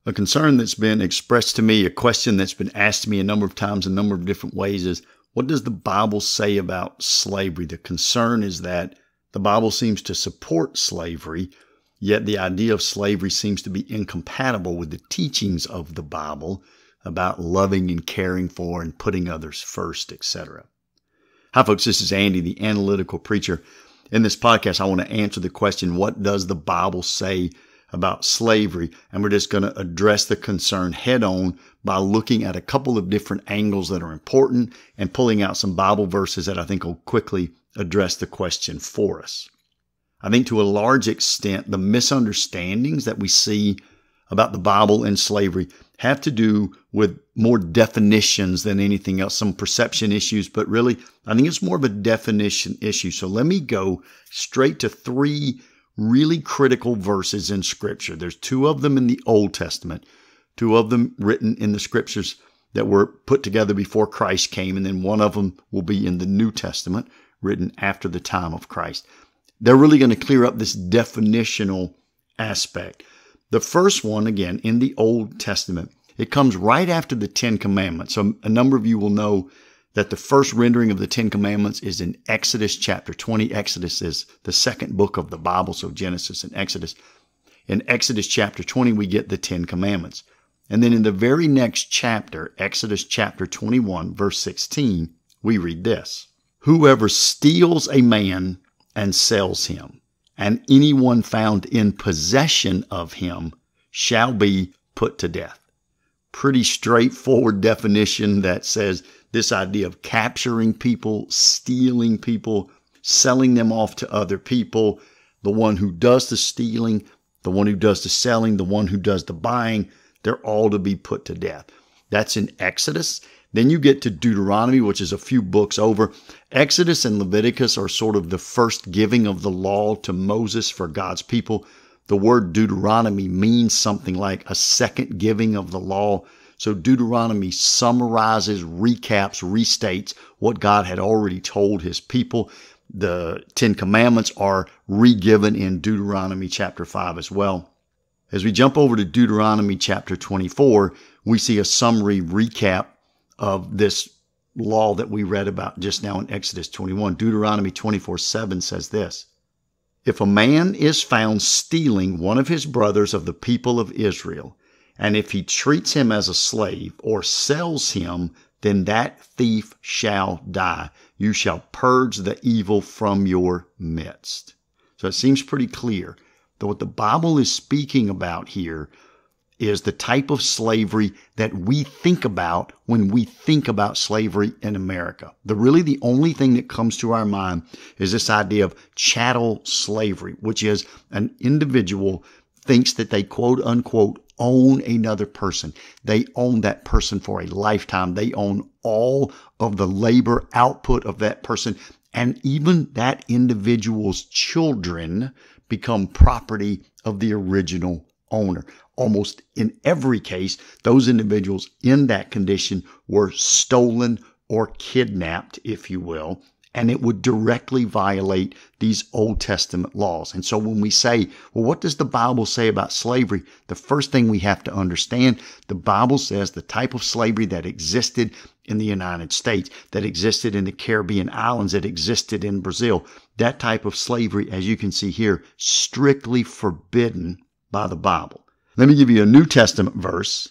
A concern that's been expressed to me, a question that's been asked to me a number of times, a number of different ways is, what does the Bible say about slavery? The concern is that the Bible seems to support slavery, yet the idea of slavery seems to be incompatible with the teachings of the Bible about loving and caring for and putting others first, etc. Hi, folks. This is Andy, the analytical preacher. In this podcast, I want to answer the question, what does the Bible say about slavery? And we're just going to address the concern head on by looking at a couple of different angles that are important and pulling out some Bible verses that I think will quickly address the question for us. I think to a large extent, the misunderstandings that we see about the Bible and slavery have to do with more definitions than anything else, some perception issues, but really, I think it's more of a definition issue. So let me go straight to three really critical verses in Scripture. There's two of them in the Old Testament, two of them written in the Scriptures that were put together before Christ came, and then one of them will be in the New Testament, written after the time of Christ. They're really going to clear up this definitional aspect. The first one, again, in the Old Testament, it comes right after the Ten Commandments. So a number of you will know that the first rendering of the Ten Commandments is in Exodus chapter 20. Exodus is the second book of the Bible, so Genesis and Exodus. In Exodus chapter 20, we get the Ten Commandments. And then in the very next chapter, Exodus chapter 21, verse 16, we read this: "Whoever steals a man and sells him, and anyone found in possession of him shall be put to death." Pretty straightforward definition that says this idea of capturing people, stealing people, selling them off to other people, the one who does the stealing, the one who does the selling, the one who does the buying, they're all to be put to death. That's in Exodus. Then you get to Deuteronomy, which is a few books over. Exodus and Leviticus are sort of the first giving of the law to Moses for God's people. The word Deuteronomy means something like a second giving of the law. So Deuteronomy summarizes, recaps, restates what God had already told his people. The Ten Commandments are re-given in Deuteronomy chapter 5 as well. As we jump over to Deuteronomy chapter 24, we see a summary recap of this law that we read about just now in Exodus 21. Deuteronomy 24:7 says this: "If a man is found stealing one of his brothers of the people of Israel, and if he treats him as a slave or sells him, then that thief shall die. You shall purge the evil from your midst." So it seems pretty clear that what the Bible is speaking about here is the type of slavery that we think about when we think about slavery in America. The only thing that comes to our mind is this idea of chattel slavery, which is an individual thinks that they quote unquote own another person. They own that person for a lifetime. They own all of the labor output of that person. And even that individual's children become property of the original owner. Almost in every case, those individuals in that condition were stolen or kidnapped, if you will, and it would directly violate these Old Testament laws. And so when we say, well, what does the Bible say about slavery? The first thing we have to understand, the Bible says the type of slavery that existed in the United States, that existed in the Caribbean islands, that existed in Brazil, that type of slavery, as you can see here, strictly forbidden by the Bible. Let me give you a New Testament verse.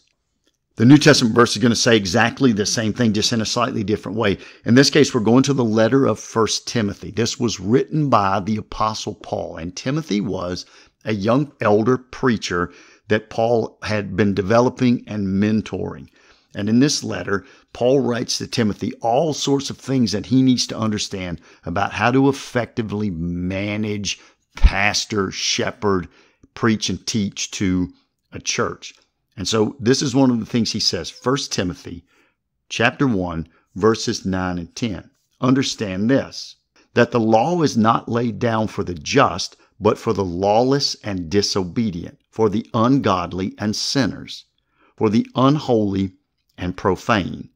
The New Testament verse is going to say exactly the same thing, just in a slightly different way. In this case, we're going to the letter of 1 Timothy. This was written by the Apostle Paul, and Timothy was a young elder preacher that Paul had been developing and mentoring. And in this letter, Paul writes to Timothy all sorts of things that he needs to understand about how to effectively manage, pastor, shepherd, preach, and teach to a church. And so this is one of the things he says, 1 Timothy chapter 1, verses 9 and 10. "Understand this, that the law is not laid down for the just, but for the lawless and disobedient, for the ungodly and sinners, for the unholy and profane,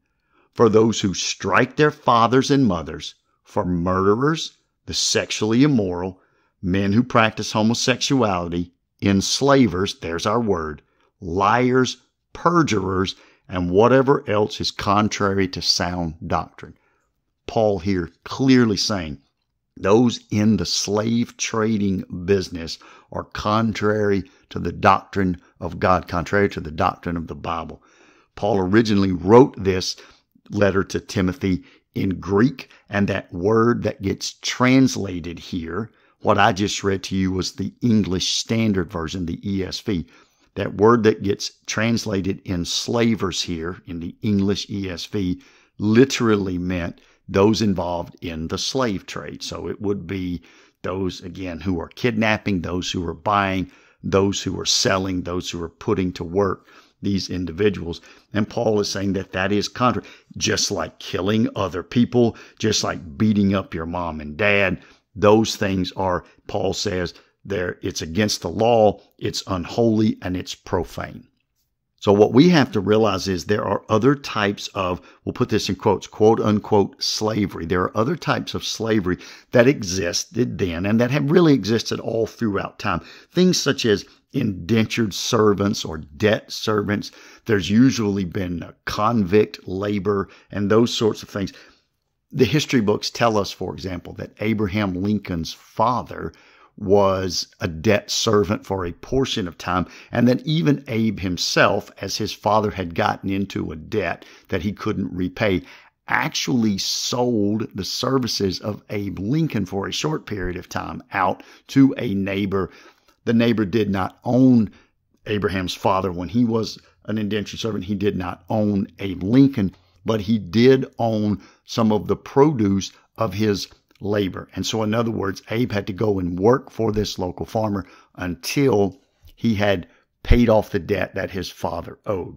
for those who strike their fathers and mothers, for murderers, the sexually immoral, men who practice homosexuality, enslavers," there's our word, liars, perjurers, and whatever else is contrary to sound doctrine. Paul here clearly saying those in the slave trading business are contrary to the doctrine of God, contrary to the doctrine of the Bible. Paul originally wrote this letter to Timothy in Greek, and that word that gets translated here, what I just read to you was the English Standard Version, the ESV. That word that gets translated enslavers here in the English ESV literally meant those involved in the slave trade. So it would be those, again, who are kidnapping, those who are buying, those who are selling, those who are putting to work these individuals. And Paul is saying that that is contrary, just like killing other people, just like beating up your mom and dad. Those things are, Paul says, it's against the law, it's unholy, and it's profane. So what we have to realize is there are other types of, we'll put this in quotes, quote unquote, slavery. There are other types of slavery that existed then and that have really existed all throughout time. Things such as indentured servants or debt servants. There's usually been convict labor and those sorts of things. The history books tell us, for example, that Abraham Lincoln's father was a debt servant for a portion of time, and that even Abe himself, as his father had gotten into a debt that he couldn't repay, actually sold the services of Abe Lincoln for a short period of time out to a neighbor. The neighbor did not own Abraham's father when he was an indentured servant. He did not own Abe Lincoln, but he did own some of the produce of his labor. And so, in other words, Abe had to go and work for this local farmer until he had paid off the debt that his father owed.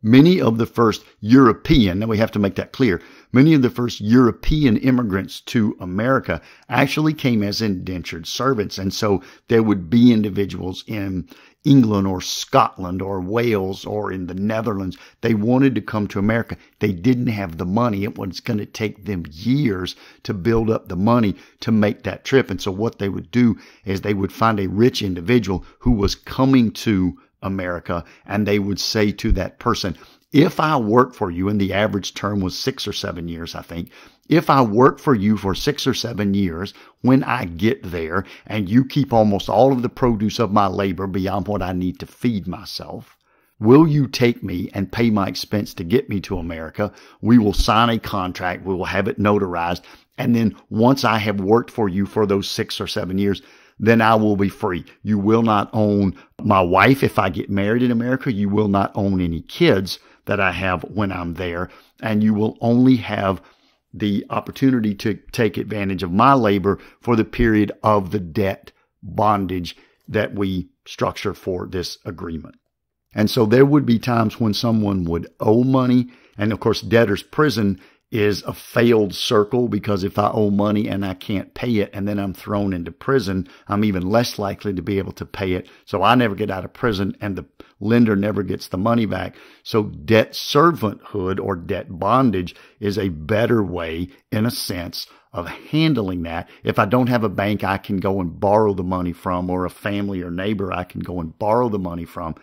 Many of the first European, now we have to make that clear, many of the first European immigrants to America actually came as indentured servants. And so there would be individuals in England or Scotland or Wales or in the Netherlands. They wanted to come to America. They didn't have the money. It was going to take them years to build up the money to make that trip. And so what they would do is they would find a rich individual who was coming to America, and they would say to that person, if I work for you, and the average term was 6 or 7 years, I think, if I work for you for 6 or 7 years, when I get there and you keep almost all of the produce of my labor beyond what I need to feed myself, will you take me and pay my expense to get me to America? We will sign a contract. We will have it notarized. And then once I have worked for you for those 6 or 7 years, then I will be free. You will not own my wife if I get married in America. You will not own any kids that I have when I'm there. And you will only have the opportunity to take advantage of my labor for the period of the debt bondage that we structure for this agreement. And so there would be times when someone would owe money. And of course, debtor's prison is a failed circle, because if I owe money and I can't pay it and then I'm thrown into prison, I'm even less likely to be able to pay it. So I never get out of prison and the lender never gets the money back. So debt servanthood or debt bondage is a better way, in a sense, of handling that. If I don't have a bank I can go and borrow the money from, or a family or neighbor I can go and borrow the money from,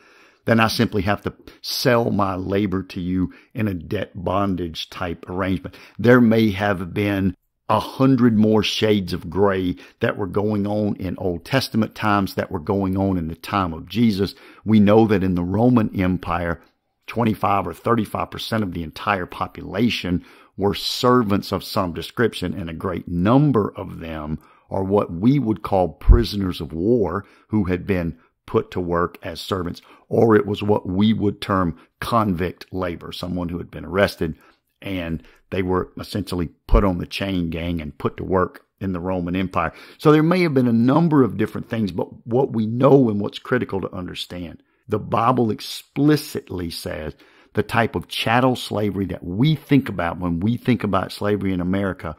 then I simply have to sell my labor to you in a debt bondage type arrangement. There may have been 100 more shades of gray that were going on in Old Testament times, that were going on in the time of Jesus. We know that in the Roman Empire, 25 or 35% of the entire population were servants of some description, and a great number of them are what we would call prisoners of war who had been put to work as servants, or it was what we would term convict labor, someone who had been arrested and they were essentially put on the chain gang and put to work in the Roman Empire. So there may have been a number of different things, but what we know and what's critical to understand, the Bible explicitly says the type of chattel slavery that we think about when we think about slavery in America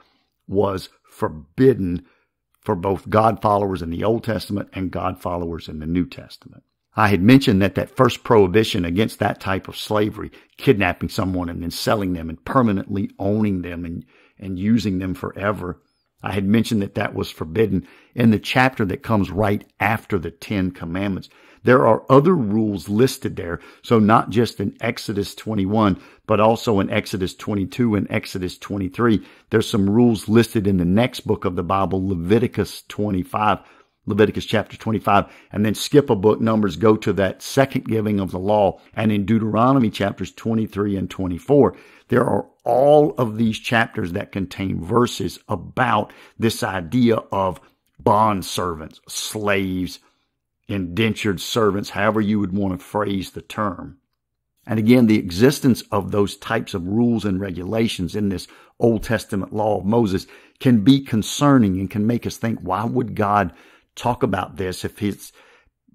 was forbidden for both God followers in the Old Testament and God followers in the New Testament. I had mentioned that first prohibition against that type of slavery, kidnapping someone and then selling them and permanently owning them and using them forever, I had mentioned that was forbidden in the chapter that comes right after the 10 Commandments. There are other rules listed there. So not just in Exodus 21, but also in Exodus 22 and Exodus 23. There's some rules listed in the next book of the Bible, Leviticus chapter 25, and then skip a book, Numbers, go to that second giving of the law. And in Deuteronomy chapters 23 and 24, there are all of these chapters that contain verses about this idea of bond servants, slaves, indentured servants, however you would want to phrase the term. And again, the existence of those types of rules and regulations in this Old Testament law of Moses can be concerning and can make us think, why would God talk about this if it's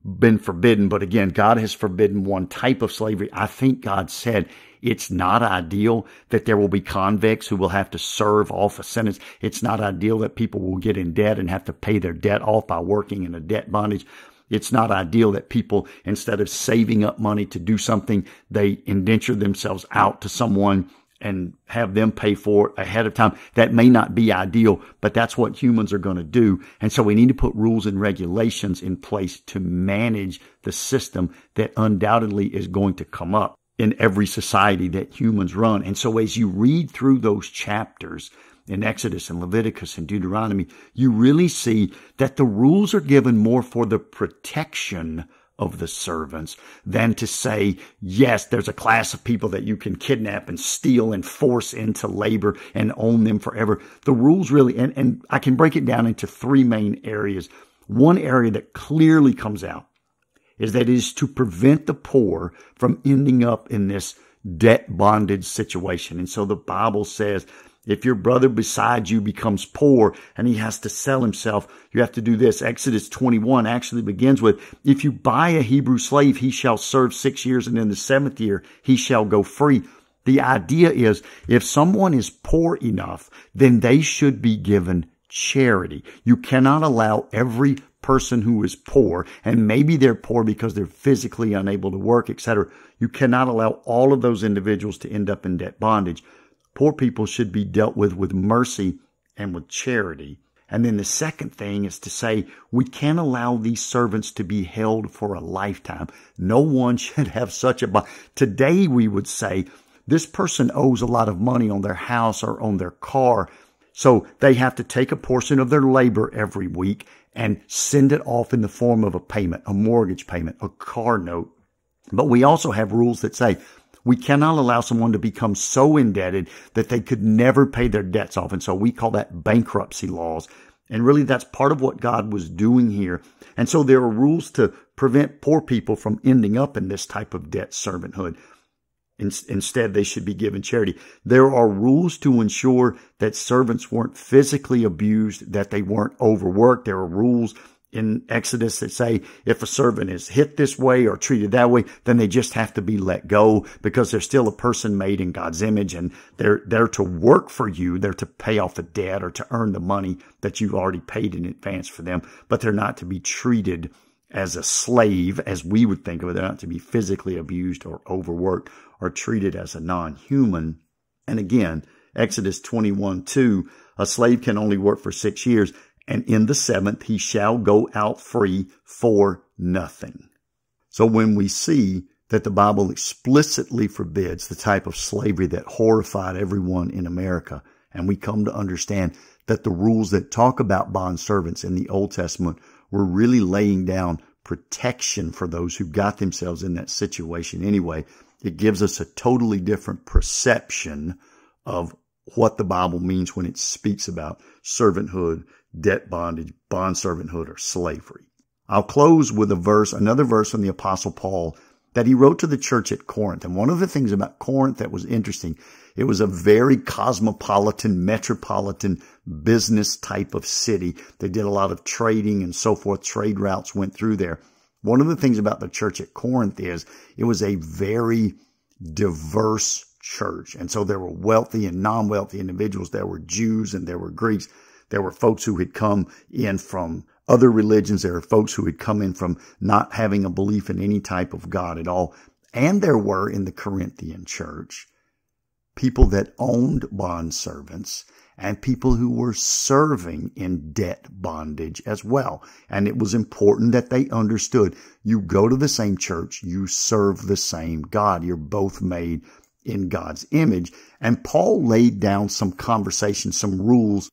been forbidden? But again, God has forbidden one type of slavery. I think God said it's not ideal that there will be convicts who will have to serve off a sentence. It's not ideal that people will get in debt and have to pay their debt off by working in a debt bondage. It's not ideal that people, instead of saving up money to do something, they indenture themselves out to someone and have them pay for it ahead of time. That may not be ideal, but that's what humans are going to do. And so we need to put rules and regulations in place to manage the system that undoubtedly is going to come up in every society that humans run. And so as you read through those chapters in Exodus and Leviticus and Deuteronomy, you really see that the rules are given more for the protection of the servants than to say, yes, there's a class of people that you can kidnap and steal and force into labor and own them forever. The rules really, and I can break it down into three main areas. One area that clearly comes out is that it is to prevent the poor from ending up in this debt bondage situation. And so the Bible says, if your brother beside you becomes poor and he has to sell himself, you have to do this. Exodus 21 actually begins with, if you buy a Hebrew slave, he shall serve 6 years, and in the 7th year he shall go free. The idea is, if someone is poor enough, then they should be given charity. You cannot allow every person who is poor, and maybe they're poor because they're physically unable to work, etc. You cannot allow all of those individuals to end up in debt bondage. Poor people should be dealt with mercy and with charity. And then the second thing is to say, we can't allow these servants to be held for a lifetime. No one should have such a bond. Today we would say, this person owes a lot of money on their house or on their car, so they have to take a portion of their labor every week and send it off in the form of a payment, a mortgage payment, a car note. But we also have rules that say, we cannot allow someone to become so indebted that they could never pay their debts off. And so we call that bankruptcy laws. And really that's part of what God was doing here. And so there are rules to prevent poor people from ending up in this type of debt servanthood. Instead, they should be given charity. There are rules to ensure that servants weren't physically abused, that they weren't overworked. There are rules in Exodus that say if a servant is hit this way or treated that way, then they just have to be let go, because they're still a person made in God's image, and they're to work for you. They're to pay off a debt or to earn the money that you've already paid in advance for them, but they're not to be treated as a slave, as we would think of it. They're not to be physically abused or overworked or treated as a non-human. And again, Exodus 21:2, a slave can only work for 6 years, and in the 7th he shall go out free for nothing. So when we see that the Bible explicitly forbids the type of slavery that horrified everyone in America, and we come to understand that the rules that talk about bond servants in the Old Testament were really laying down protection for those who got themselves in that situation anyway, it gives us a totally different perception of what the Bible means when it speaks about servanthood, debt bondage, bond servanthood, or slavery. I'll close with another verse from the Apostle Paul that he wrote to the church at Corinth. And one of the things about Corinth that was interesting, it was a very cosmopolitan, metropolitan business type of city. They did a lot of trading and so forth. Trade routes went through there. One of the things about the church at Corinth is it was a very diverse church. And so there were wealthy and non-wealthy individuals. There were Jews and there were Greeks. There were folks who had come in from other religions. There were folks who had come in from not having a belief in any type of God at all. And there were in the Corinthian church people that owned bond servants and people who were serving in debt bondage as well. And it was important that they understood you go to the same church, you serve the same God. You're both made in God's image. And Paul laid down some conversations, some rules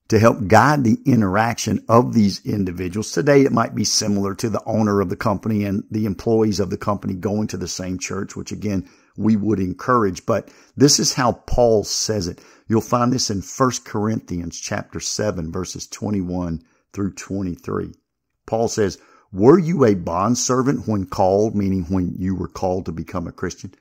to help guide the interaction of these individuals. Today, it might be similar to the owner of the company and the employees of the company going to the same church, which again, we would encourage. But this is how Paul says it. You'll find this in 1 Corinthians chapter 7, verses 21 through 23. Paul says, were you a bondservant when called, meaning when you were called to become a Christian?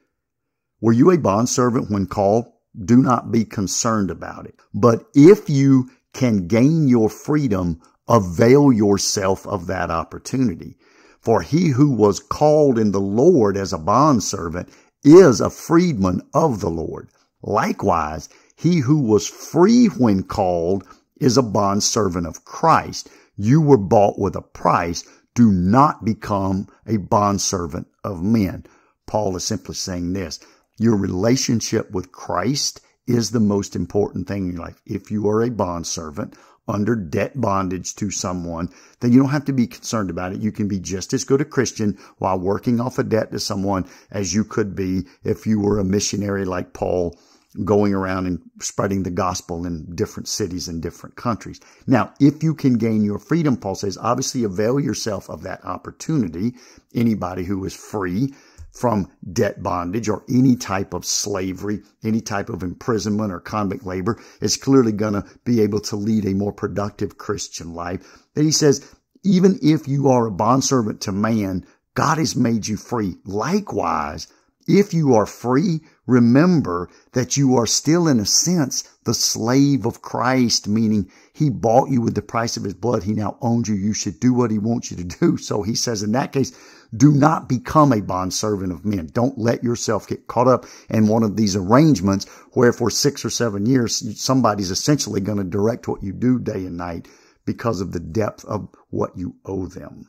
Were you a bondservant when called? Do not be concerned about it. But if you can gain your freedom, avail yourself of that opportunity. For he who was called in the Lord as a bondservant is a freedman of the Lord. Likewise, he who was free when called is a bondservant of Christ. You were bought with a price. Do not become a bondservant of men. Paul is simply saying this. Your relationship with Christ is the most important thing in your life. If you are a bondservant under debt bondage to someone, then you don't have to be concerned about it. You can be just as good a Christian while working off a debt to someone as you could be if you were a missionary like Paul going around and spreading the gospel in different cities and different countries. Now, if you can gain your freedom, Paul says, obviously avail yourself of that opportunity. Anybody who is free from debt bondage or any type of slavery, any type of imprisonment or convict labor is clearly going to be able to lead a more productive Christian life. Then he says, even if you are a bondservant to man, God has made you free. Likewise, if you are free, remember that you are still in a sense the slave of Christ, meaning he bought you with the price of his blood. He now owns you. You should do what he wants you to do. So he says in that case, do not become a bondservant of men. Don't let yourself get caught up in one of these arrangements where for 6 or 7 years, somebody's essentially going to direct what you do day and night because of the depth of what you owe them.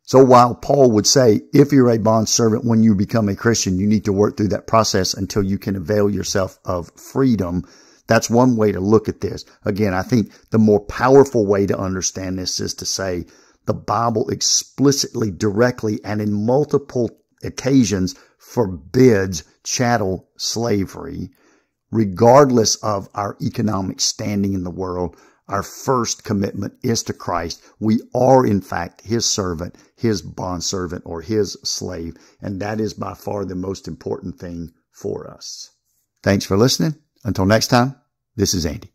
So while Paul would say, if you're a bondservant, when you become a Christian, you need to work through that process until you can avail yourself of freedom. That's one way to look at this. Again, I think the more powerful way to understand this is to say the Bible explicitly, directly, and in multiple occasions forbids chattel slavery, regardless of our economic standing in the world. Our first commitment is to Christ. We are, in fact, his servant, his bondservant, or his slave. And that is by far the most important thing for us. Thanks for listening. Until next time, this is Andy.